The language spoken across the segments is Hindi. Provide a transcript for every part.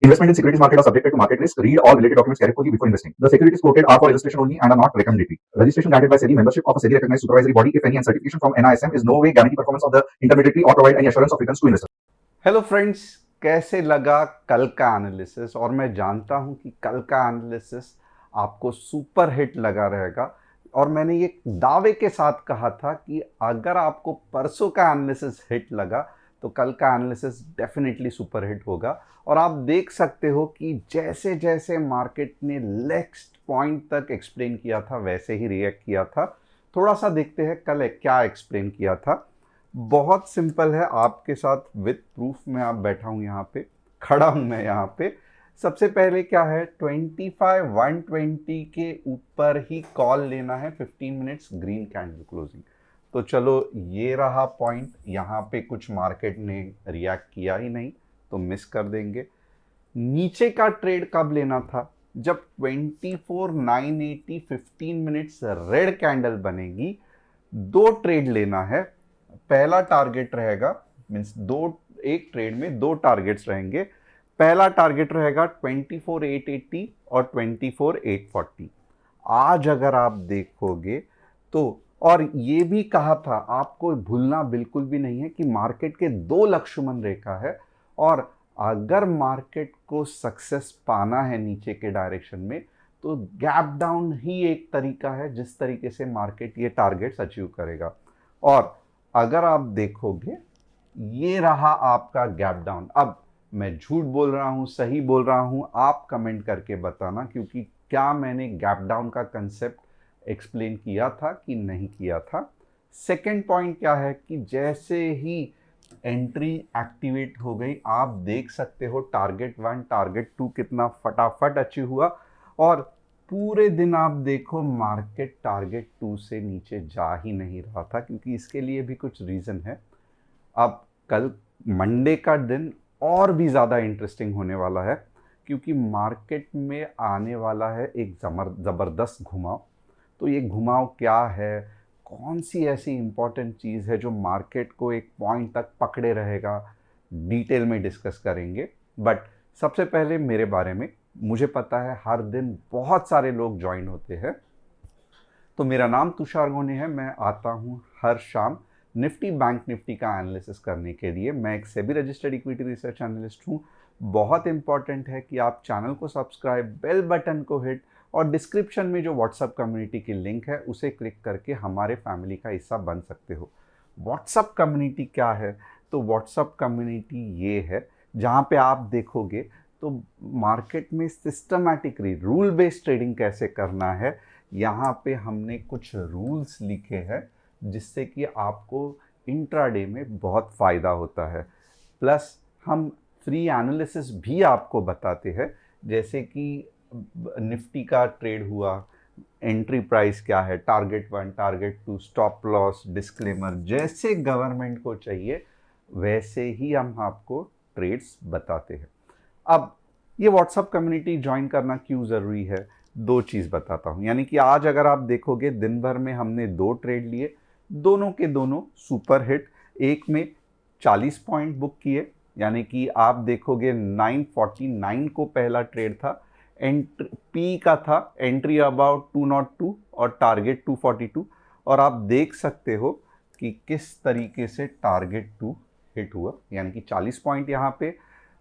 Investment in securities market are subjected to market risk. Read all related documents carefully before investing. The securities quoted are for illustration only and are not recommendatory. Registration granted by SEBI. Membership of a SEBI recognized supervisory body, if any, and certification from NISM is no way guarantee performance of the intermediary or provide any assurance of returns to investors. Hello friends, कैसे लगा कल का एनालिसिस। और मैं जानता हूं कि कल का एनालिसिस आपको सुपर हिट लगा रहेगा। और मैंने ये दावे के साथ कहा था कि अगर आपको परसों का एनालिसिस हिट लगा तो कल का एनालिसिस डेफिनेटली सुपर हिट होगा। और आप देख सकते हो कि जैसे जैसे मार्केट ने नेक्स्ट पॉइंट तक एक्सप्लेन किया था वैसे ही रिएक्ट किया था। थोड़ा सा देखते हैं कल क्या एक्सप्लेन किया था। बहुत सिंपल है, आपके साथ विद प्रूफ में आप बैठा हूं, यहाँ पे खड़ा हूं मैं यहाँ पे। सबसे पहले क्या है, 25,120 के ऊपर ही कॉल लेना है, 15 मिनट्स ग्रीन कैंडल क्लोजिंग। तो चलो ये रहा पॉइंट। यहाँ पे कुछ मार्केट ने रिएक्ट किया ही नहीं तो मिस कर देंगे। नीचे का ट्रेड कब लेना था, जब 24,980 15 मिनट्स रेड कैंडल बनेगी। दो ट्रेड लेना है। पहला टारगेट रहेगा, मींस एक ट्रेड में दो टारगेट्स रहेंगे। पहला टारगेट रहेगा 24,880 और 24,840। आज अगर आप देखोगे तो, और ये भी कहा था आपको भूलना बिल्कुल भी नहीं है कि मार्केट के दो लक्ष्मण रेखा है। और अगर मार्केट को सक्सेस पाना है नीचे के डायरेक्शन में तो गैप डाउन ही एक तरीका है जिस तरीके से मार्केट ये टारगेट्स अचीव करेगा। और अगर आप देखोगे ये रहा आपका गैप डाउन। अब मैं झूठ बोल रहा हूं सही बोल रहा हूं, आप कमेंट करके बताना, क्योंकि क्या मैंने गैप डाउन का कंसेप्ट एक्सप्लेन किया था कि नहीं किया था। सेकंड पॉइंट क्या है कि जैसे ही एंट्री एक्टिवेट हो गई, आप देख सकते हो टारगेट 1 टारगेट 2 कितना फटाफट अचीव हुआ। और पूरे दिन आप देखो मार्केट टारगेट 2 से नीचे जा ही नहीं रहा था, क्योंकि इसके लिए भी कुछ रीज़न है। अब कल मंडे का दिन और भी ज़्यादा इंटरेस्टिंग होने वाला है, क्योंकि मार्केट में आने वाला है एक ज़बरदस्त घुमाव। तो ये घुमाव क्या है, कौन सी ऐसी इंपॉर्टेंट चीज़ है जो मार्केट को एक पॉइंट तक पकड़े रहेगा, डिटेल में डिस्कस करेंगे। बट सबसे पहले मेरे बारे में, मुझे पता है हर दिन बहुत सारे लोग ज्वाइन होते हैं। तो मेरा नाम तुषार गोने है। मैं आता हूँ हर शाम निफ्टी बैंक निफ्टी का एनालिसिस करने के लिए। मैं एक SEBI registered equity research analyst हूँ। बहुत इंपॉर्टेंट है कि आप चैनल को सब्सक्राइब, बेल बटन को हिट, और डिस्क्रिप्शन में जो व्हाट्सअप कम्युनिटी की लिंक है उसे क्लिक करके हमारे फैमिली का हिस्सा बन सकते हो। व्हाट्सअप कम्युनिटी क्या है, तो व्हाट्सअप कम्युनिटी ये है जहाँ पे आप देखोगे तो मार्केट में सिस्टमैटिकली रूल बेस्ड ट्रेडिंग कैसे करना है। यहाँ पे हमने कुछ रूल्स लिखे हैं जिससे कि आपको इंट्राडे में बहुत फ़ायदा होता है। प्लस हम फ्री एनालिसिस भी आपको बताते हैं, जैसे कि निफ्टी का ट्रेड हुआ, एंट्री प्राइस क्या है, target 1 target 2, stop loss, disclaimer, जैसे गवर्नमेंट को चाहिए वैसे ही हम आपको ट्रेड्स बताते हैं। अब ये व्हाट्सअप कम्युनिटी ज्वाइन करना क्यों ज़रूरी है, दो चीज़ बताता हूँ। यानी कि आज अगर आप देखोगे दिन भर में हमने दो ट्रेड लिए, दोनों के दोनों सुपर हिट। एक में 40 पॉइंट बुक किए, यानी कि आप देखोगे 949 को पहला ट्रेड था, एंट्री पी का था, एंट्री अबाउट 202 और टारगेट 242। और आप देख सकते हो कि किस तरीके से टारगेट 2 हिट हुआ, यानी कि 40 पॉइंट यहाँ पे।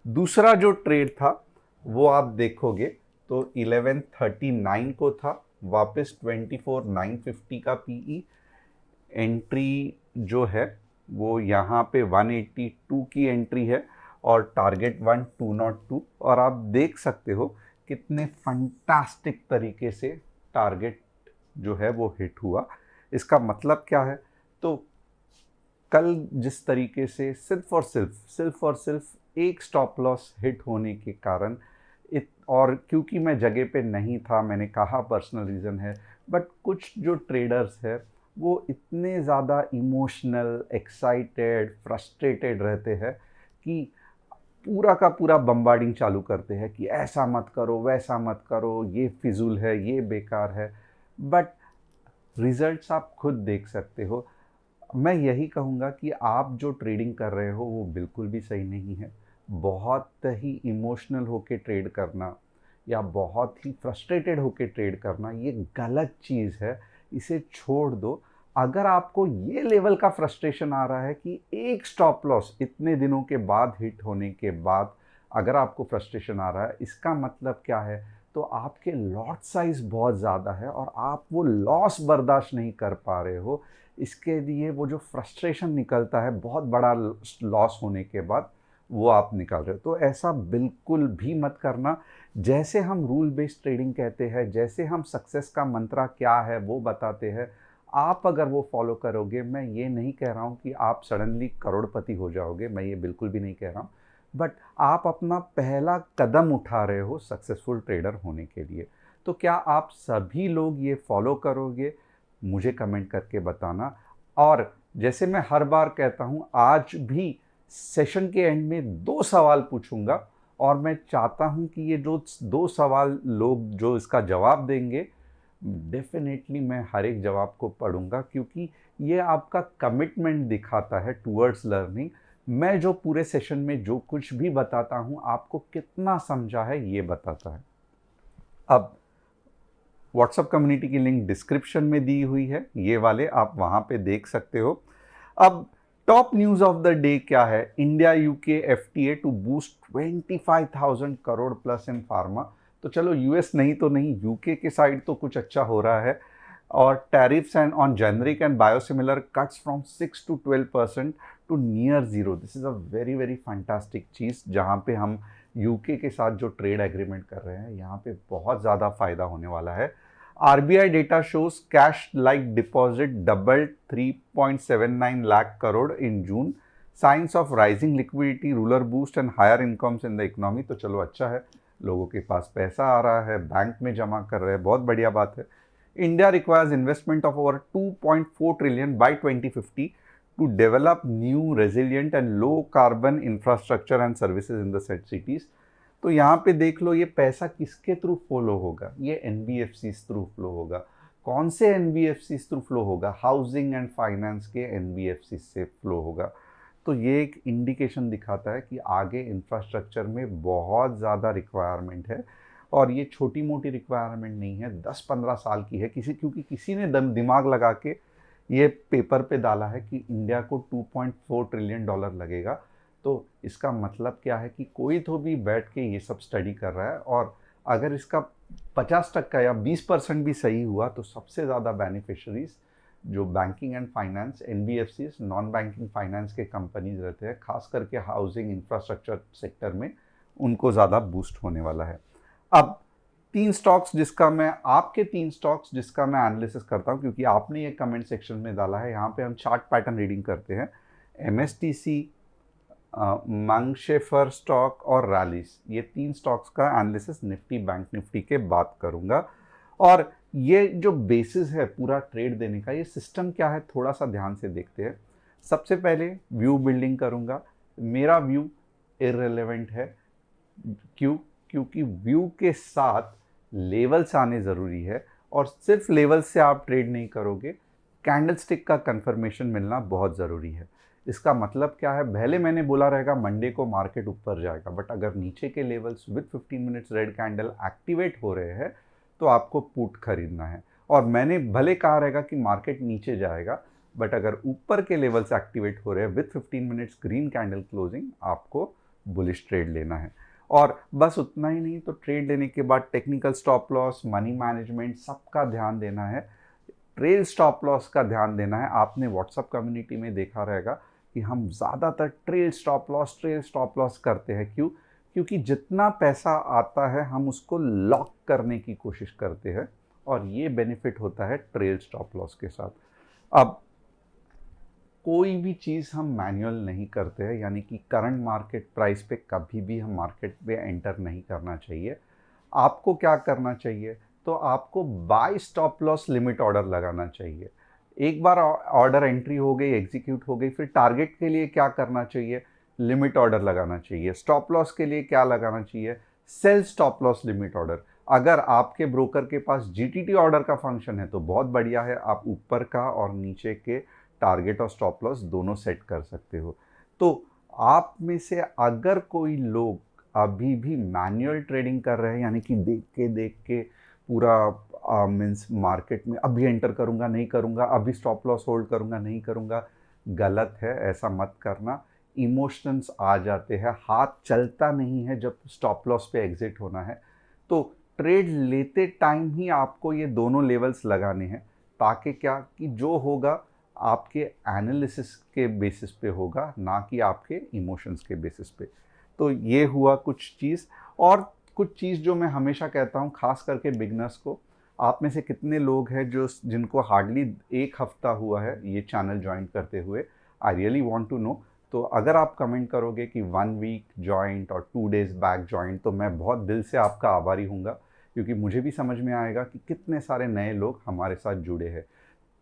दूसरा जो ट्रेड था वो आप देखोगे तो 1139 को था, वापस 24,950 का पीई। एंट्री जो है वो यहाँ पे 182 की एंट्री है और टारगेट 1 202। और आप देख सकते हो कितने फंटास्टिक तरीके से टारगेट जो है वो हिट हुआ। इसका मतलब क्या है, तो कल जिस तरीके से सिर्फ और सिर्फ एक स्टॉप लॉस हिट होने के कारण, और क्योंकि मैं जगह पे नहीं था, मैंने कहा पर्सनल रीज़न है, बट कुछ जो ट्रेडर्स है वो इतने ज़्यादा इमोशनल, एक्साइटेड, फ्रस्ट्रेटेड रहते हैं कि पूरा का पूरा बम्बार्डिंग चालू करते हैं कि ऐसा मत करो, वैसा मत करो, ये फिजूल है, ये बेकार है। बट रिजल्ट्स आप खुद देख सकते हो। मैं यही कहूँगा कि आप जो ट्रेडिंग कर रहे हो वो बिल्कुल भी सही नहीं है। बहुत ही इमोशनल होके ट्रेड करना या बहुत ही फ्रस्ट्रेटेड होके ट्रेड करना ये गलत चीज़ है, इसे छोड़ दो। अगर आपको ये लेवल का फ्रस्ट्रेशन आ रहा है कि एक स्टॉप लॉस इतने दिनों के बाद हिट होने के बाद अगर आपको फ्रस्ट्रेशन आ रहा है, इसका मतलब क्या है? तो आपके लॉट साइज़ बहुत ज़्यादा है और आप वो लॉस बर्दाश्त नहीं कर पा रहे हो। इसके लिए वो जो फ्रस्ट्रेशन निकलता है बहुत बड़ा लॉस होने के बाद, वो आप निकाल रहे हो। तो ऐसा बिल्कुल भी मत करना। जैसे हम रूल बेस्ड ट्रेडिंग कहते हैं, जैसे हम सक्सेस का मंत्रा क्या है वो बताते हैं, आप अगर वो फॉलो करोगे, मैं ये नहीं कह रहा हूँ कि आप सडनली करोड़पति हो जाओगे, मैं ये बिल्कुल भी नहीं कह रहा हूँ, बट आप अपना पहला कदम उठा रहे हो सक्सेसफुल ट्रेडर होने के लिए। तो क्या आप सभी लोग ये फॉलो करोगे? मुझे कमेंट करके बताना। और जैसे मैं हर बार कहता हूँ, आज भी सेशन के एंड में 2 सवाल पूछूंगा और मैं चाहता हूँ कि ये जो 2 सवाल लोग जो इसका जवाब देंगे, डेफ़िनेटली मैं हर एक जवाब को पढ़ूँगा, क्योंकि ये आपका कमिटमेंट दिखाता है टुवर्ड्स लर्निंग। मैं जो पूरे सेशन में जो कुछ भी बताता हूँ, आपको कितना समझा है ये बताता है। अब व्हाट्सएप कम्युनिटी की लिंक डिस्क्रिप्शन में दी हुई है, ये वाले आप वहाँ पे देख सकते हो। अब top news of the day क्या है? India UK FTA to boost 25,000 crore plus in pharma. तो चलो यूएस नहीं तो नहीं, यूके के साइड तो कुछ अच्छा हो रहा है। और tariffs and on generic and biosimilar cuts from 6 to 12% to near zero. This is a very very fantastic चीज़, जहाँ पे हम यूके के साथ जो ट्रेड एग्रीमेंट कर रहे हैं, यहाँ पे बहुत ज़्यादा फ़ायदा होने वाला है। RBI data shows cash like deposit doubled 3.79 lakh crore in June. Signs of rising liquidity, ruler boost and higher incomes in the economy. तो चलो अच्छा है, लोगों के पास पैसा आ रहा है, बैंक में जमा कर रहे हैं, बहुत बढ़िया बात है। India requires investment of over 2.4 trillion by 2050 to develop new, resilient and low carbon infrastructure and services in the said cities. तो यहाँ पे देख लो, ये पैसा किसके थ्रू फ्लो होगा? ये एनबीएफसी थ्रू फ्लो होगा। कौन से एनबीएफसी थ्रू फ्लो होगा? हाउसिंग एंड फाइनेंस के एनबीएफसी से फ्लो होगा। तो ये एक इंडिकेशन दिखाता है कि आगे इंफ्रास्ट्रक्चर में बहुत ज़्यादा रिक्वायरमेंट है, और ये छोटी मोटी रिक्वायरमेंट नहीं है, 10-15 साल की है। क्योंकि किसी ने दिमाग लगा के ये पेपर पे डाला है कि इंडिया को $2.4 ट्रिलियन लगेगा। तो इसका मतलब क्या है कि कोई तो भी बैठ के ये सब स्टडी कर रहा है, और अगर इसका 50% या 20% भी सही हुआ तो सबसे ज़्यादा बेनिफिशरीज जो banking and finance, NBFCs, non banking finance के कंपनीज रहते हैं, खास करके हाउसिंग इंफ्रास्ट्रक्चर सेक्टर में, उनको ज़्यादा बूस्ट होने वाला है। अब 3 स्टॉक्स जिसका मैं एनालिसिस करता हूँ, क्योंकि आपने ये कमेंट सेक्शन में डाला है। यहाँ पे हम चार्ट पैटर्न रीडिंग करते हैं। एमएसटीसी, मंगशेफर स्टॉक और रैलीस, ये 3 स्टॉक्स का एनालिसिस निफ्टी बैंक निफ्टी के बात करूंगा। और ये जो बेसिस है पूरा ट्रेड देने का, ये सिस्टम क्या है थोड़ा सा ध्यान से देखते हैं। सबसे पहले व्यू बिल्डिंग करूंगा। मेरा व्यू इररिलेवेंट है। क्यों? क्योंकि व्यू के साथ लेवल्स आने ज़रूरी है, और सिर्फ लेवल्स से आप ट्रेड नहीं करोगे, कैंडलस्टिक का कंफर्मेशन मिलना बहुत ज़रूरी है। इसका मतलब क्या है? पहले मैंने बोला रहेगा मंडे को मार्केट ऊपर जाएगा, बट अगर नीचे के levels with 15 minutes red candle activate हो रहे हैं तो आपको पुट खरीदना है। और मैंने भले कहा रहेगा कि मार्केट नीचे जाएगा, बट अगर ऊपर के लेवल्स एक्टिवेट हो रहे हैं with 15 minutes green candle closing, आपको बुलिश ट्रेड लेना है। और बस उतना ही नहीं, तो ट्रेड लेने के बाद technical stop loss, money management, सबका ध्यान देना है। ट्रेल स्टॉप लॉस का ध्यान देना है। आपने व्हाट्सएप कम्युनिटी में देखा रहेगा कि हम ज़्यादातर ट्रेल स्टॉप लॉस करते हैं। क्यों? क्योंकि जितना पैसा आता है हम उसको लॉक करने की कोशिश करते हैं, और ये बेनिफिट होता है ट्रेल स्टॉप लॉस के साथ। अब कोई भी चीज़ हम मैनुअल नहीं करते हैं, यानी कि करंट मार्केट प्राइस पे कभी भी हम मार्केट पे एंटर नहीं करना चाहिए। आपको क्या करना चाहिए? तो आपको buy stop loss limit order लगाना चाहिए। एक बार ऑर्डर एंट्री हो गई, एग्जीक्यूट हो गई, फिर टारगेट के लिए क्या करना चाहिए? लिमिट ऑर्डर लगाना चाहिए। स्टॉप लॉस के लिए क्या लगाना चाहिए? Sell stop loss limit order. अगर आपके ब्रोकर के पास जीटीटी ऑर्डर का फंक्शन है तो बहुत बढ़िया है, आप ऊपर का और नीचे के टारगेट और स्टॉप लॉस दोनों सेट कर सकते हो। तो आप में से अगर कोई लोग अभी भी मैनुअल ट्रेडिंग कर रहे हैं, यानी कि देख के पूरा मीन्स मार्केट में अभी एंटर करूंगा नहीं करूंगा, अभी स्टॉप लॉस होल्ड करूंगा नहीं करूंगा, गलत है, ऐसा मत करना। इमोशंस आ जाते हैं, हाथ चलता नहीं है जब स्टॉप लॉस पे एग्जिट होना है। तो ट्रेड लेते टाइम ही आपको ये दोनों लेवल्स लगाने हैं, ताकि क्या कि जो होगा आपके एनालिसिस के बेसिस पे होगा, ना कि आपके इमोशंस के बेसिस पे। तो ये हुआ कुछ चीज़। और कुछ चीज़ जो मैं हमेशा कहता हूँ खास करके बिगनर्स को, आप में से कितने लोग हैं जो जिनको हार्डली 1 हफ्ता हुआ है ये चैनल ज्वाइन करते हुए, I really want to know. तो अगर आप कमेंट करोगे कि 1 वीक जॉइंट और 2 डेज बैक जॉइंट, तो मैं बहुत दिल से आपका आभारी हूँगा, क्योंकि मुझे भी समझ में आएगा कि कितने सारे नए लोग हमारे साथ जुड़े हैं।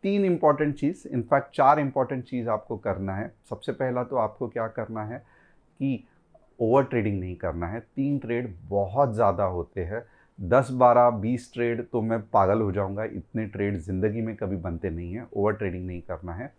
3 इंपॉर्टेंट चीज़, इनफैक्ट 4 इंपॉर्टेंट चीज़ आपको करना है। सबसे पहला तो आपको क्या करना है कि ओवर ट्रेडिंग नहीं करना है। 3 ट्रेड बहुत ज़्यादा होते हैं, 10, 12, 20 ट्रेड तो मैं पागल हो जाऊंगा, इतने ट्रेड ज़िंदगी में कभी बनते नहीं हैं। ओवर ट्रेडिंग नहीं करना है।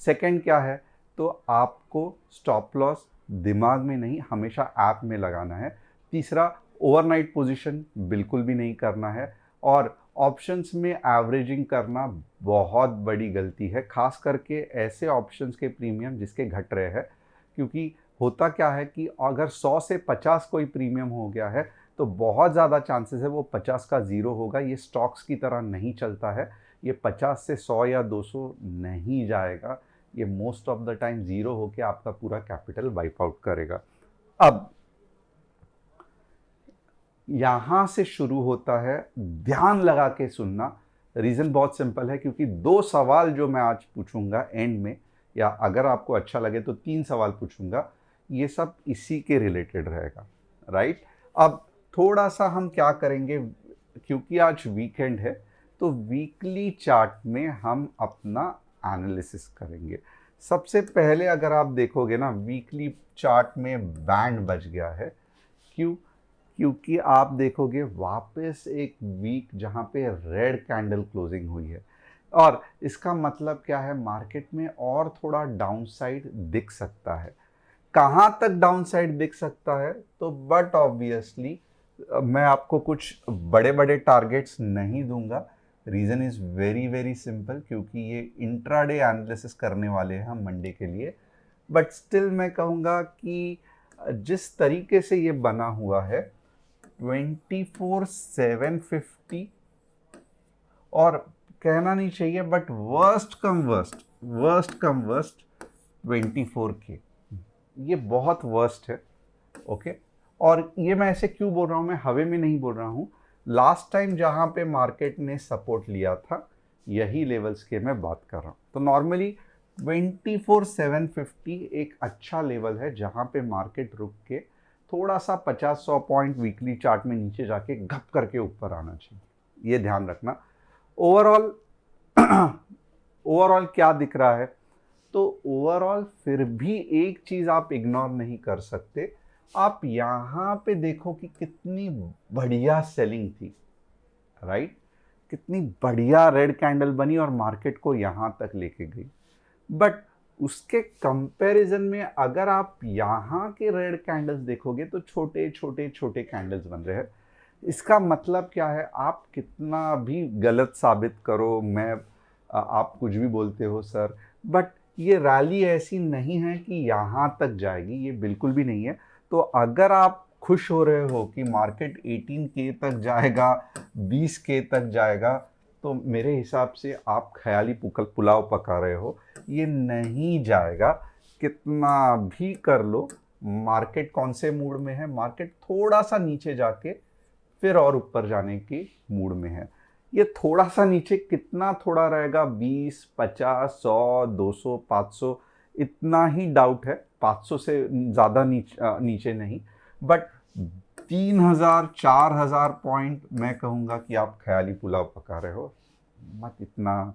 सेकंड क्या है, तो आपको स्टॉप लॉस दिमाग में नहीं, हमेशा ऐप में लगाना है। तीसरा, ओवरनाइट पोजीशन बिल्कुल भी नहीं करना है। और ऑप्शंस में एवरेजिंग करना बहुत बड़ी गलती है, खास करके ऐसे ऑप्शंस के प्रीमियम जिसके घट रहे हैं। क्योंकि होता क्या है कि अगर 100 से 50 कोई प्रीमियम हो गया है, तो बहुत ज़्यादा चांसेस है वो 50 का ज़ीरो होगा। ये स्टॉक्स की तरह नहीं चलता है, ये 50 से 100 या 200 नहीं जाएगा, ये most of the time zero होके आपका पूरा कैपिटल वाइप आउट करेगा। अब यहाँ से शुरू होता है ध्यान लगा के सुनना। रीज़न बहुत सिंपल है, क्योंकि 2 सवाल जो मैं आज पूछूंगा एंड में, या अगर आपको अच्छा लगे तो 3 सवाल पूछूंगा, ये सब इसी के रिलेटेड रहेगा, राइट। अब थोड़ा सा हम क्या करेंगे, क्योंकि आज वीकेंड है, तो वीकली चार्ट में हम अपना एनालिसिस करेंगे। सबसे पहले अगर आप देखोगे ना, वीकली चार्ट में बैंड बज गया है। क्यों? क्योंकि आप देखोगे वापस एक वीक जहां पे रेड कैंडल क्लोजिंग हुई है, और इसका मतलब क्या है, मार्केट में और थोड़ा डाउनसाइड दिख सकता है। कहां तक डाउनसाइड दिख सकता है, तो बट ऑब्वियसली मैं आपको कुछ बड़े बड़े टारगेट्स नहीं दूंगा। Reason is very very simple, क्योंकि ये इंट्राडे एनालिसिस करने वाले हैं हम मंडे के लिए। बट स्टिल मैं कहूँगा कि जिस तरीके से ये बना हुआ है 24,750, और कहना नहीं चाहिए but worst come worst 24K, ये बहुत वर्स्ट है। ओके, और ये मैं ऐसे क्यों बोल रहा हूँ, मैं हवे में नहीं बोल रहा हूँ। लास्ट टाइम जहाँ पे मार्केट ने सपोर्ट लिया था, यही लेवल्स के मैं बात कर रहा हूँ। तो नॉर्मली 24,750 एक अच्छा लेवल है, जहाँ पे मार्केट रुक के थोड़ा सा 50-100 पॉइंट वीकली चार्ट में नीचे जाके घप करके ऊपर आना चाहिए, ये ध्यान रखना। ओवरऑल ओवरऑल क्या दिख रहा है, तो ओवरऑल फिर भी एक चीज आप इग्नोर नहीं कर सकते। आप यहां पे देखो कि कितनी बढ़िया सेलिंग थी, राइट। कितनी बढ़िया रेड कैंडल बनी और मार्केट को यहां तक लेके गई। बट उसके कंपैरिजन में अगर आप यहाँ के रेड कैंडल्स देखोगे, तो छोटे छोटे छोटे कैंडल्स बन रहे हैं। इसका मतलब क्या है, आप कितना भी गलत साबित करो, आप कुछ भी बोलते हो सर, बट ये रैली ऐसी नहीं है कि यहाँ तक जाएगी, ये बिल्कुल भी नहीं है। तो अगर आप खुश हो रहे हो कि मार्केट 18K तक जाएगा, 20K तक जाएगा, तो मेरे हिसाब से आप ख्याली पुलाव पका रहे हो। ये नहीं जाएगा, कितना भी कर लो। मार्केट कौन से मूड में है, मार्केट थोड़ा सा नीचे जाके फिर और ऊपर जाने की मूड में है। ये थोड़ा सा नीचे कितना थोड़ा रहेगा, 20, 50, 100, 200, 500, इतना ही डाउट है। 500 से ज़्यादा नीचे नहीं, बट 3,000 4,000 पॉइंट मैं कहूँगा कि आप ख्याली पुलाव पका रहे हो। मत इतना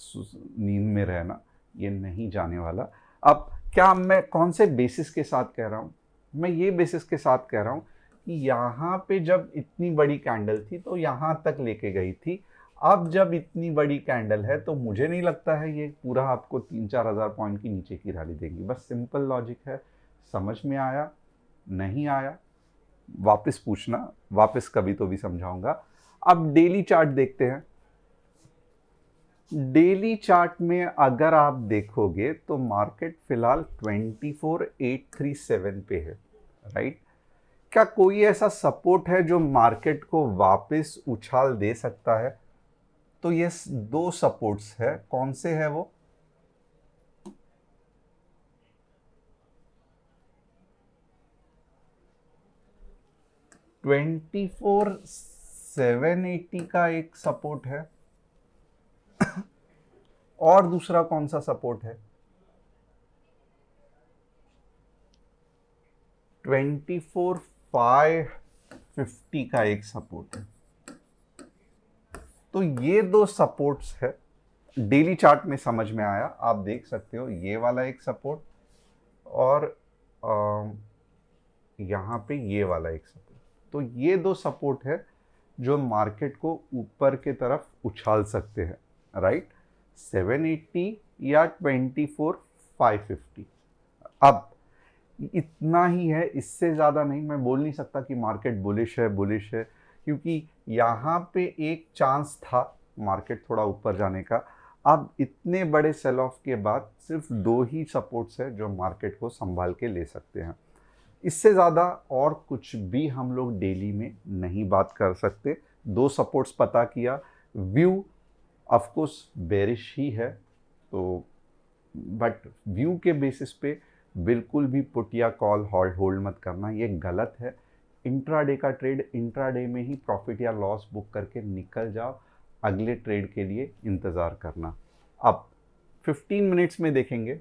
नींद में रहना, ये नहीं जाने वाला। अब क्या मैं कौन से बेसिस के साथ कह रहा हूँ, मैं ये बेसिस के साथ कह रहा हूँ कि यहाँ पे जब इतनी बड़ी कैंडल थी तो यहाँ तक लेके गई थी, अब जब इतनी बड़ी कैंडल है तो मुझे नहीं लगता है ये पूरा आपको 3-4 हज़ार पॉइंट की नीचे की रैली देगी। बस सिंपल लॉजिक है। समझ में आया? नहीं आया वापस पूछना, वापस कभी तो भी समझाऊंगा। अब डेली चार्ट देखते हैं। डेली चार्ट में अगर आप देखोगे तो मार्केट फिलहाल 24,837 पे है, राइट। क्या कोई ऐसा सपोर्ट है जो मार्केट को वापस उछाल दे सकता है? तो ये दो सपोर्ट्स है। कौन से है वो? ट्वेंटी फोर 780 का एक सपोर्ट है और दूसरा कौन सा सपोर्ट है? 24,550 का एक सपोर्ट है। तो ये दो सपोर्ट्स है। डेली चार्ट में समझ में आया, आप देख सकते हो ये वाला एक सपोर्ट और यहाँ पे ये वाला एक सपोर्ट। तो ये दो सपोर्ट है जो मार्केट को ऊपर के तरफ उछाल सकते हैं, राइट। 780 या 24,550। अब इतना ही है, इससे ज़्यादा नहीं। मैं बोल नहीं सकता कि मार्केट बुलिश है, क्योंकि यहाँ पे एक चांस था मार्केट थोड़ा ऊपर जाने का। अब इतने बड़े सेल ऑफ के बाद सिर्फ दो ही सपोर्ट्स है जो मार्केट को संभाल के ले सकते हैं। इससे ज़्यादा और कुछ भी हम लोग डेली में नहीं बात कर सकते। दो सपोर्ट्स पता किया। व्यू ऑफ कोर्स बेरिश ही है, तो बट व्यू के बेसिस पे बिल्कुल भी पुट या कॉल होल्ड मत करना, ये गलत है। इंट्राडे का ट्रेड इंट्राडे में ही प्रॉफिट या लॉस बुक करके निकल जाओ, अगले ट्रेड के लिए इंतज़ार करना। अब 15 मिनट्स में देखेंगे।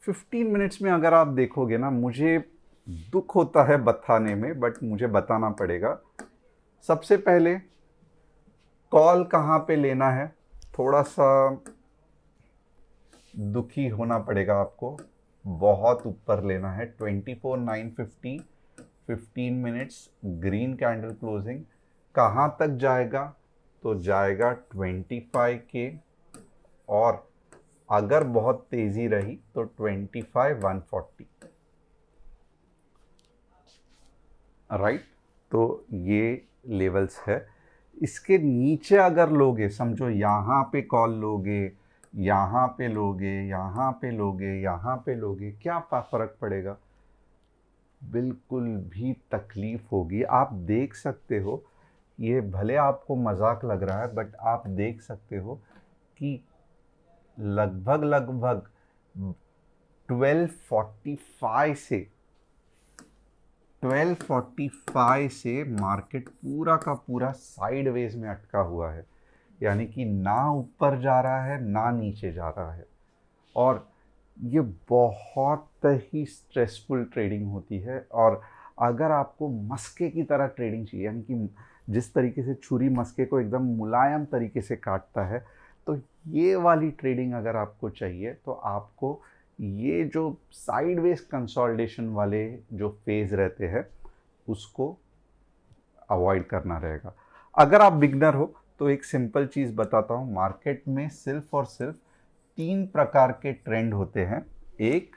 15 मिनट्स में अगर आप देखोगे ना, मुझे दुख होता है बताने में, बट मुझे बताना पड़ेगा। सबसे पहले कॉल कहाँ पे लेना है, थोड़ा सा दुखी होना पड़ेगा आपको। बहुत ऊपर लेना है। 24,950 15 मिनट्स ग्रीन कैंडल क्लोजिंग। कहाँ तक जाएगा? तो जाएगा 25K, और अगर बहुत तेजी रही तो 25,140, राइट। तो ये लेवल्स है। इसके नीचे अगर लोगे, समझो यहाँ पे कॉल लोगे, यहाँ पे लोगे, यहाँ पे लोगे, यहाँ पे लोगे, क्या फर्क पड़ेगा? बिल्कुल भी तकलीफ होगी। आप देख सकते हो, ये भले आपको मजाक लग रहा है, बट आप देख सकते हो कि लगभग 1245 से मार्केट पूरा का पूरा साइडवेज में अटका हुआ है। यानी कि ना ऊपर जा रहा है ना नीचे जा रहा है। और ये बहुत ही स्ट्रेसफुल ट्रेडिंग होती है। और अगर आपको मस्के की तरह ट्रेडिंग चाहिए, यानी कि जिस तरीके से छुरी मस्के को एकदम मुलायम तरीके से काटता है, तो ये वाली ट्रेडिंग अगर आपको चाहिए तो आपको ये जो साइडवेज कंसोलिडेशन वाले जो फेज रहते हैं उसको अवॉइड करना रहेगा। अगर आप बिगनर हो तो एक सिंपल चीज़ बताता हूँ। मार्केट में सिर्फ और सिर्फ 3 प्रकार के ट्रेंड होते हैं। एक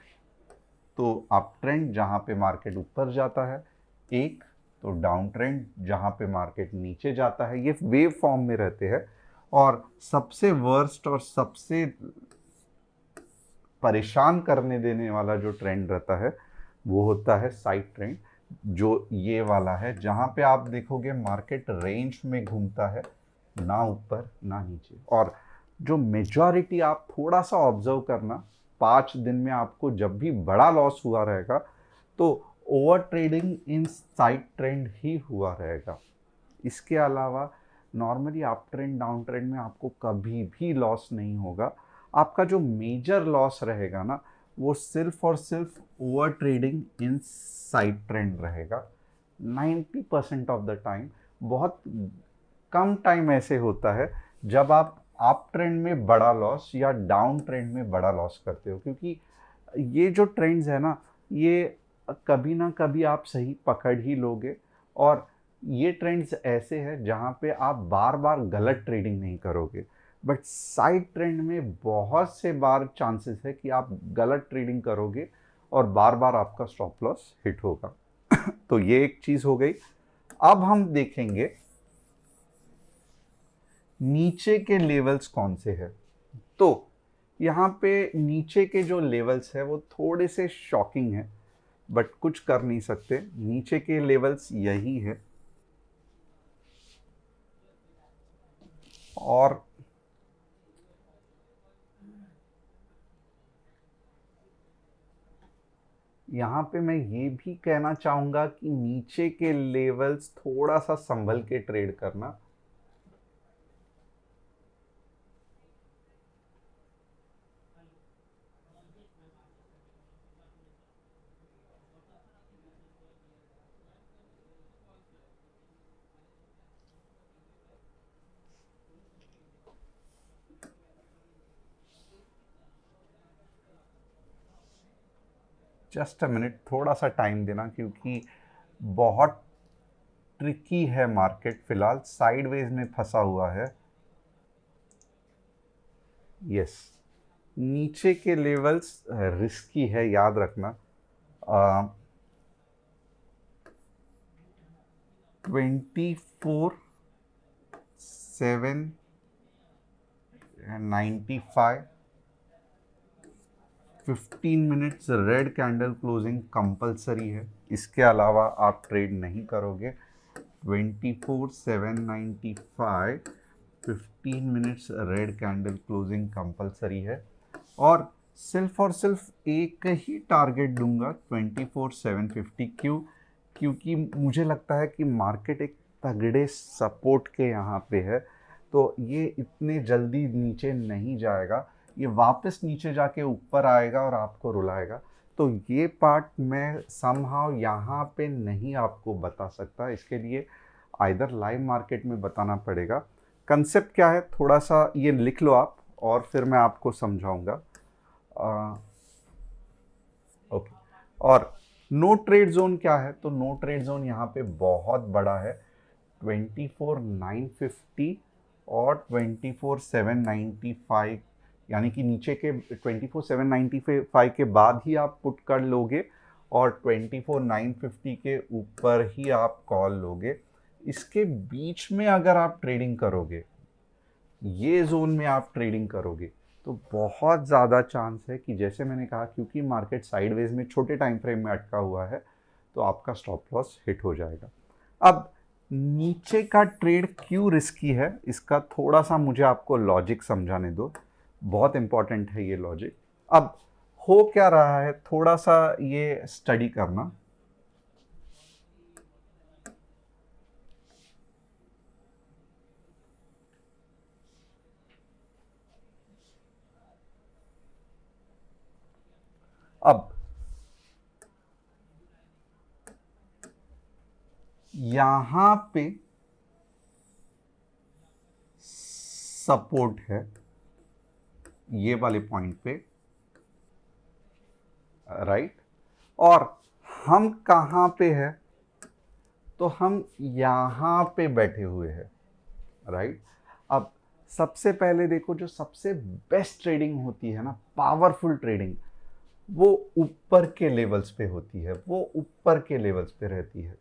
तो अप ट्रेंड जहाँ पे मार्केट ऊपर जाता है, एक तो डाउन ट्रेंड जहाँ पे मार्केट नीचे जाता है। ये वेव फॉर्म में रहते हैं। और सबसे वर्स्ट और सबसे परेशान करने देने वाला जो ट्रेंड रहता है वो होता है साइड ट्रेंड, जो ये वाला है, जहाँ पे आप देखोगे मार्केट रेंज में घूमता है, ना ऊपर ना नीचे। और जो मेजॉरिटी आप थोड़ा सा ऑब्जर्व करना, 5 दिन में आपको जब भी बड़ा लॉस हुआ रहेगा तो over trading in side trend ही हुआ रहेगा। इसके अलावा normally up trend down trend में आपको कभी भी लॉस नहीं होगा। आपका जो मेजर लॉस रहेगा ना, वो सिर्फ और सिर्फ over trading in side trend रहेगा 90% ऑफ द टाइम। बहुत कम टाइम ऐसे होता है जब आप अप ट्रेंड में बड़ा लॉस या डाउन ट्रेंड में बड़ा लॉस करते हो, क्योंकि ये जो ट्रेंड्स है ना, ये कभी ना कभी आप सही पकड़ ही लोगे। और ये ट्रेंड्स ऐसे हैं जहाँ पे आप बार बार गलत ट्रेडिंग नहीं करोगे, बट साइड ट्रेंड में बहुत से बार चांसेस है कि आप गलत ट्रेडिंग करोगे और बार बार आपका स्टॉप लॉस हिट होगा। तो ये एक चीज़ हो गई। अब हम देखेंगे नीचे के लेवल्स कौन से हैं। तो यहाँ पे नीचे के जो लेवल्स है वो थोड़े से शॉकिंग है, बट कुछ कर नहीं सकते। नीचे के लेवल्स यही है, और यहाँ पे मैं ये भी कहना चाहूँगा कि नीचे के लेवल्स थोड़ा सा संभल के ट्रेड करना। जस्ट अ मिनट, थोड़ा सा टाइम देना, क्योंकि बहुत ट्रिकी है मार्केट, फिलहाल साइडवेज में फंसा हुआ है। यस, नीचे के लेवल्स रिस्की है, याद रखना। 24/7/95, 15 minutes red candle closing compulsory है, इसके अलावा आप ट्रेड नहीं करोगे। 24/7/95, 15 minutes red candle closing compulsory है। और सिर्फ एक ही टारगेट दूंगा, 24/750। क्योंकि मुझे लगता है कि मार्केट एक तगड़े सपोर्ट के यहाँ पे है, तो ये इतने जल्दी नीचे नहीं जाएगा, ये वापस नीचे जाके ऊपर आएगा और आपको रुलाएगा। तो ये पार्ट मैं समहाउ यहाँ पे नहीं आपको बता सकता, इसके लिए आइदर लाइव मार्केट में बताना पड़ेगा। कंसेप्ट क्या है थोड़ा सा ये लिख लो आप, और फिर मैं आपको समझाऊंगा। ओके। और नो ट्रेड जोन क्या है, तो नो ट्रेड जोन यहाँ पे बहुत बड़ा है, 24/950 और 24/795, यानी कि नीचे के 24/795 के बाद ही आप पुट कर लोगे और 24/950 के ऊपर ही आप कॉल लोगे। इसके बीच में अगर आप ट्रेडिंग करोगे, ये जोन में आप ट्रेडिंग करोगे, तो बहुत ज़्यादा चांस है कि जैसे मैंने कहा, क्योंकि मार्केट साइडवेज में छोटे टाइम फ्रेम में अटका हुआ है, तो आपका स्टॉप लॉस हिट हो जाएगा। अब नीचे का ट्रेड क्यों रिस्की है, इसका थोड़ा सा मुझे आपको लॉजिक समझाने दो, बहुत इंपॉर्टेंट है ये लॉजिक। अब हो क्या रहा है, थोड़ा सा ये स्टडी करना। अब यहां पे सपोर्ट है, ये वाले पॉइंट पे, राइट। और हम कहाँ पे है, तो हम यहाँ पे बैठे हुए हैं, राइट। अब सबसे पहले देखो, जो सबसे बेस्ट ट्रेडिंग होती है ना, पावरफुल ट्रेडिंग, वो ऊपर के लेवल्स पे होती है, वो ऊपर के लेवल्स पे रहती है।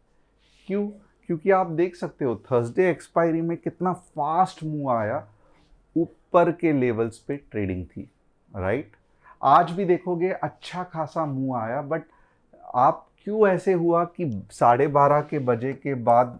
क्यों? क्योंकि आप देख सकते हो थर्सडे एक्सपायरी में कितना फास्ट मूव आया, ऊपर के लेवल्स पे ट्रेडिंग थी, राइट। आज भी देखोगे अच्छा खासा मूव आया, बट आप क्यों ऐसे हुआ कि 12:30 के बजे के बाद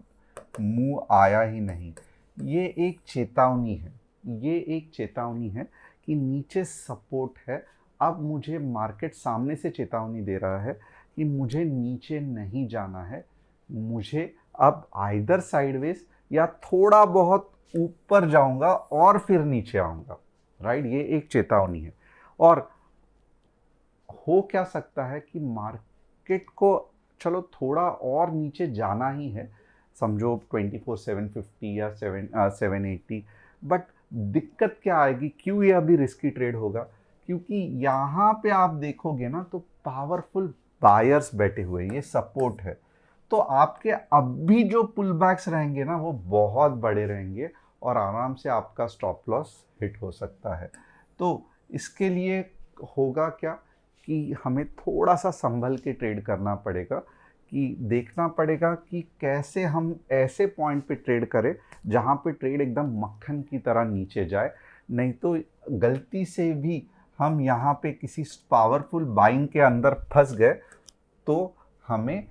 मूव आया ही नहीं। ये एक चेतावनी है, ये एक चेतावनी है कि नीचे सपोर्ट है। अब मुझे मार्केट सामने से चेतावनी दे रहा है कि मुझे नीचे नहीं जाना है, मुझे अब आइदर साइडवेज या थोड़ा बहुत ऊपर जाऊंगा और फिर नीचे आऊंगा, राइट। ये एक चेतावनी है। और हो क्या सकता है कि मार्केट को चलो थोड़ा और नीचे जाना ही है, समझो 24/750 या 780, बट दिक्कत क्या आएगी, क्यों ये अभी रिस्की ट्रेड होगा, क्योंकि यहाँ पे आप देखोगे ना, तो पावरफुल बायर्स बैठे हुए हैं, ये सपोर्ट है। तो आपके अब भी जो पुल बैक्स रहेंगे ना वो बहुत बड़े रहेंगे और आराम से आपका स्टॉप लॉस हिट हो सकता है। तो इसके लिए होगा क्या कि हमें थोड़ा सा संभल के ट्रेड करना पड़ेगा, कि देखना पड़ेगा कि कैसे हम ऐसे पॉइंट पे ट्रेड करें जहाँ पे ट्रेड एकदम मक्खन की तरह नीचे जाए। नहीं तो गलती से भी हम यहाँ पे किसी पावरफुल बाइंग के अंदर फंस गए तो हमें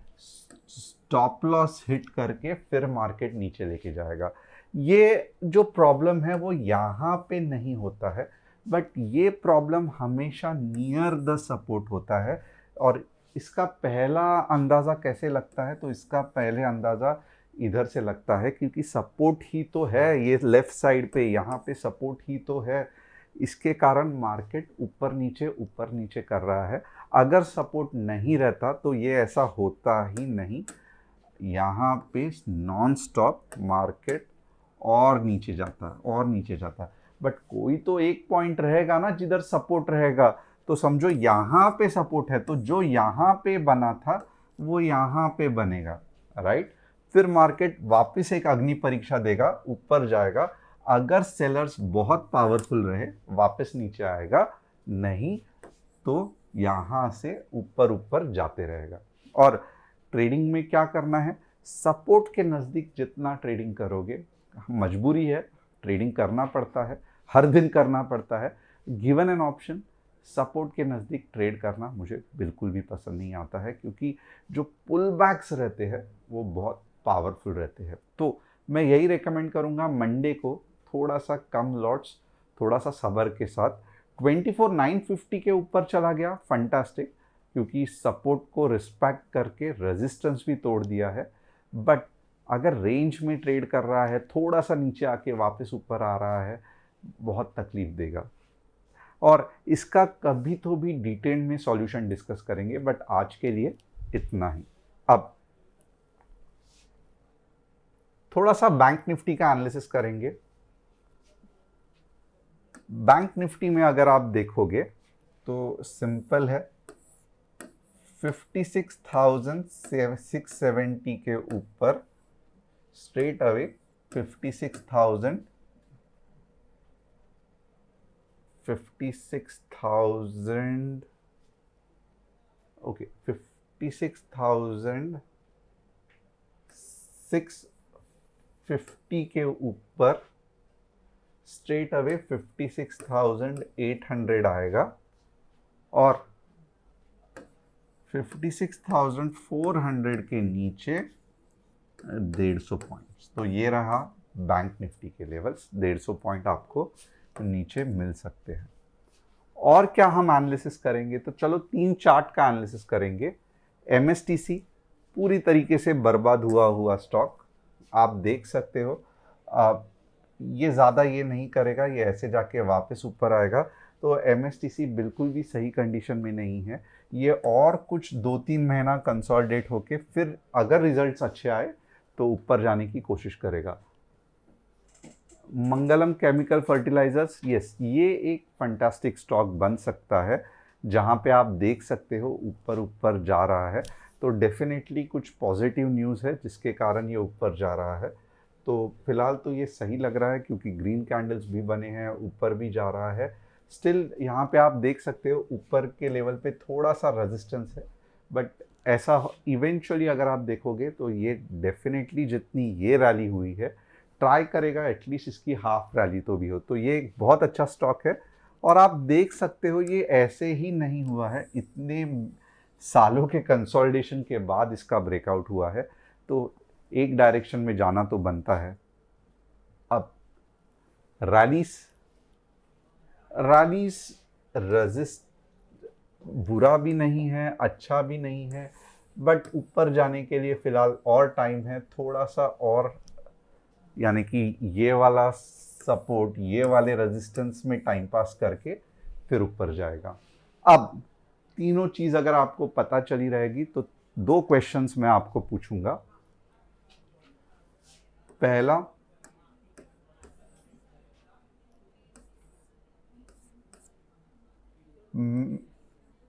स्टॉप लॉस हिट करके फिर मार्केट नीचे लेके जाएगा। ये जो प्रॉब्लम है वो यहाँ पे नहीं होता है, बट ये प्रॉब्लम हमेशा नियर द सपोर्ट होता है। और इसका पहला अंदाज़ा कैसे लगता है, तो इसका पहले अंदाज़ा इधर से लगता है, क्योंकि सपोर्ट ही तो है ये लेफ्ट साइड पे, यहाँ पे सपोर्ट ही तो है। इसके कारण मार्केट ऊपर नीचे कर रहा है। अगर सपोर्ट नहीं रहता तो ये ऐसा होता ही नहीं, यहाँ पे नॉन स्टॉप मार्केट और नीचे जाता है और नीचे जाता है। बट कोई तो एक पॉइंट रहेगा ना जिधर सपोर्ट रहेगा, तो समझो यहाँ पे सपोर्ट है, तो जो यहाँ पे बना था वो यहाँ पे बनेगा, राइट। फिर मार्केट वापस एक अग्नि परीक्षा देगा, ऊपर जाएगा। अगर सेलर्स बहुत पावरफुल रहे वापस नीचे आएगा, नहीं तो यहाँ से ऊपर ऊपर जाते रहेगा। और ट्रेडिंग में क्या करना है, सपोर्ट के नज़दीक जितना ट्रेडिंग करोगे, मजबूरी है, ट्रेडिंग करना पड़ता है, हर दिन करना पड़ता है, गिवन एन ऑप्शन, सपोर्ट के नज़दीक ट्रेड करना मुझे बिल्कुल भी पसंद नहीं आता है, क्योंकि जो पुल बैक्स रहते हैं वो बहुत पावरफुल रहते हैं। तो मैं यही रेकमेंड करूँगा, मंडे को थोड़ा सा कम लॉट्स, थोड़ा सा सब्र के साथ। 24,950 के ऊपर चला गया, फंटास्टिक, क्योंकि सपोर्ट को रिस्पेक्ट करके रेजिस्टेंस भी तोड़ दिया है। बट अगर रेंज में ट्रेड कर रहा है, थोड़ा सा नीचे आके वापस ऊपर आ रहा है, बहुत तकलीफ देगा। और इसका कभी तो भी डिटेल में सॉल्यूशन डिस्कस करेंगे, बट आज के लिए इतना ही। अब थोड़ा सा बैंक निफ्टी का एनालिसिस करेंगे। बैंक निफ्टी में अगर आप देखोगे तो सिंपल है, 56,670 के ऊपर स्ट्रेट अवे 56,000 ओके 56,650 के ऊपर स्ट्रेट अवे 56,800 आएगा और 56,400 के नीचे 150 पॉइंट्स। तो ये रहा बैंक निफ्टी के लेवल्स, 150 पॉइंट आपको नीचे मिल सकते हैं। और क्या हम एनालिसिस करेंगे, तो चलो 3 चार्ट का एनालिसिस करेंगे। एमएसटीसी पूरी तरीके से बर्बाद हुआ स्टॉक, आप देख सकते हो। ये ज़्यादा ये नहीं करेगा, ये ऐसे जाके वापस ऊपर आएगा। तो एमएसटीसी बिल्कुल भी सही कंडीशन में नहीं है। ये और कुछ 2-3 महीना कंसोलिडेट होके फिर अगर रिजल्ट्स अच्छे आए तो ऊपर जाने की कोशिश करेगा। मंगलम केमिकल फर्टिलाइजर्स, यस, ये एक फंटास्टिक स्टॉक बन सकता है, जहाँ पे आप देख सकते हो ऊपर ऊपर जा रहा है। तो डेफिनेटली कुछ पॉजिटिव न्यूज़ है जिसके कारण ये ऊपर जा रहा है। तो फिलहाल तो ये सही लग रहा है, क्योंकि ग्रीन कैंडल्स भी बने हैं, ऊपर भी जा रहा है। स्टिल यहाँ पे आप देख सकते हो ऊपर के लेवल पे थोड़ा सा रेजिस्टेंस है, बट ऐसा इवेंचुअली अगर आप देखोगे तो ये डेफिनेटली जितनी ये रैली हुई है, ट्राई करेगा एटलीस्ट इसकी हाफ रैली तो भी हो। तो ये एक बहुत अच्छा स्टॉक है। और आप देख सकते हो ये ऐसे ही नहीं हुआ है, इतने सालों के कंसोलिडेशन के बाद इसका ब्रेकआउट हुआ है। तो एक डायरेक्शन में जाना तो बनता है। अब रैलीज रजिस्ट बुरा भी नहीं है, अच्छा भी नहीं है, बट ऊपर जाने के लिए फ़िलहाल और टाइम है, थोड़ा सा और, यानी कि ये वाला सपोर्ट, ये वाले रेजिस्टेंस में टाइम पास करके फिर ऊपर जाएगा। अब तीनों चीज़ अगर आपको पता चली रहेगी तो 2 क्वेश्चंस मैं आपको पूछूंगा। पहला,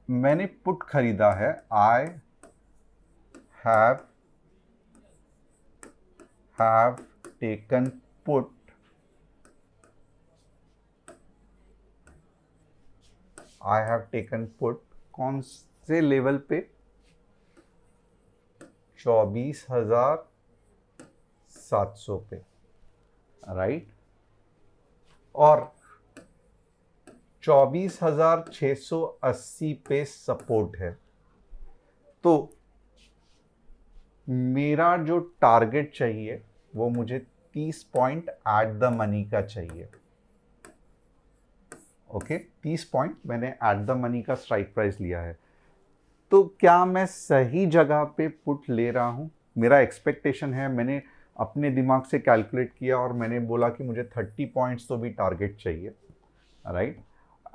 मैंने पुट खरीदा है, आई हैव टेकन पुट कौन से लेवल पे? 24,700 पे, राइट। और 24,680 पे सपोर्ट है। तो मेरा जो टारगेट चाहिए वो मुझे 30 पॉइंट एट द मनी का चाहिए। ओके, 30 पॉइंट मैंने एट द मनी का स्ट्राइक प्राइस लिया है। तो क्या मैं सही जगह पे पुट ले रहा हूँ? मेरा एक्सपेक्टेशन है, मैंने अपने दिमाग से कैलकुलेट किया और मैंने बोला कि मुझे 30 पॉइंट्स तो भी टारगेट चाहिए, राइट।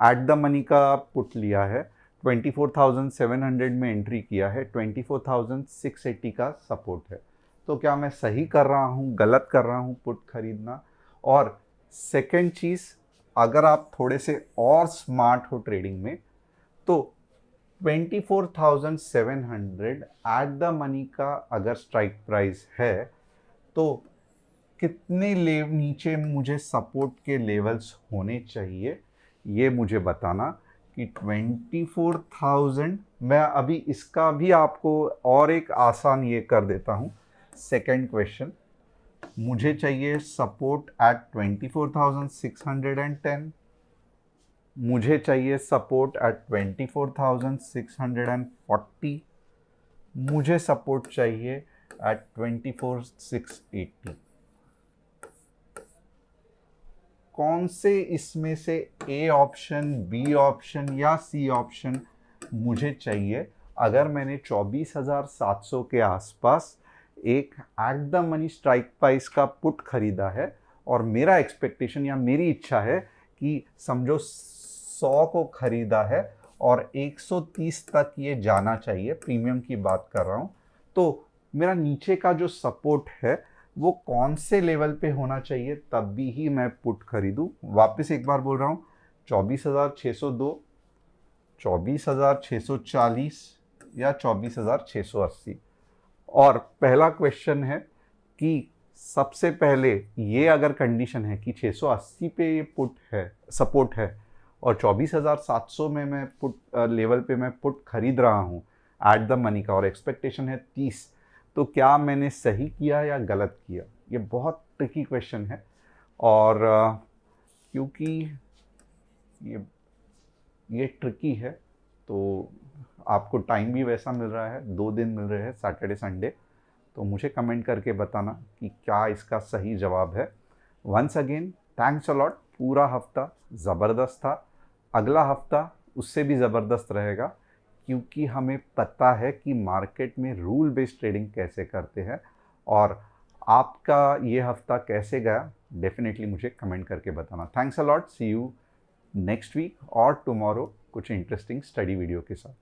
एट द मनी का पुट लिया है, 24,700 में एंट्री किया है, 24,680 का सपोर्ट है। तो क्या मैं सही कर रहा हूँ, गलत कर रहा हूँ पुट खरीदना? और सेकंड चीज़, अगर आप थोड़े से और स्मार्ट हो ट्रेडिंग में, तो 24,700 एट द मनी का अगर स्ट्राइक प्राइस है, तो कितने नीचे मुझे सपोर्ट के लेवल्स होने चाहिए, ये मुझे बताना। कि 24,000, मैं अभी इसका भी आपको और एक आसान ये कर देता हूँ। सेकंड क्वेश्चन, मुझे चाहिए सपोर्ट एट 24,610, मुझे चाहिए सपोर्ट एट 24,640, मुझे सपोर्ट चाहिए एट 24,680। कौन से इसमें से ए ऑप्शन, बी ऑप्शन या सी ऑप्शन मुझे चाहिए? अगर मैंने 24,700 के आसपास एक at the money strike price का पुट खरीदा है और मेरा एक्सपेक्टेशन या मेरी इच्छा है कि समझो 100 को खरीदा है और 130 तक ये जाना चाहिए, प्रीमियम की बात कर रहा हूँ, तो मेरा नीचे का जो सपोर्ट है वो कौन से लेवल पे होना चाहिए, तब भी ही मैं पुट खरीदूं। वापस एक बार बोल रहा हूँ, 24,602, 24,640 या 24,680। और पहला क्वेश्चन है कि सबसे पहले ये अगर कंडीशन है कि 680 पे ये पुट है, सपोर्ट है, और 24,700 में मैं पुट लेवल पे मैं पुट खरीद रहा हूँ एट द मनी का, और एक्सपेक्टेशन है 30, तो क्या मैंने सही किया या गलत किया? ये बहुत ट्रिकी क्वेश्चन है। और क्योंकि ये ट्रिकी है, तो आपको टाइम भी वैसा मिल रहा है, 2 दिन मिल रहे हैं, सैटरडे संडे, तो मुझे कमेंट करके बताना कि क्या इसका सही जवाब है। Once again thanks a lot. पूरा हफ्ता ज़बरदस्त था, अगला हफ्ता उससे भी ज़बरदस्त रहेगा, क्योंकि हमें पता है कि मार्केट में रूल बेस्ड ट्रेडिंग कैसे करते हैं। और आपका ये हफ्ता कैसे गया, डेफिनेटली मुझे कमेंट करके बताना। Thanks a lot, see you next week और टुमारो कुछ इंटरेस्टिंग स्टडी वीडियो के साथ।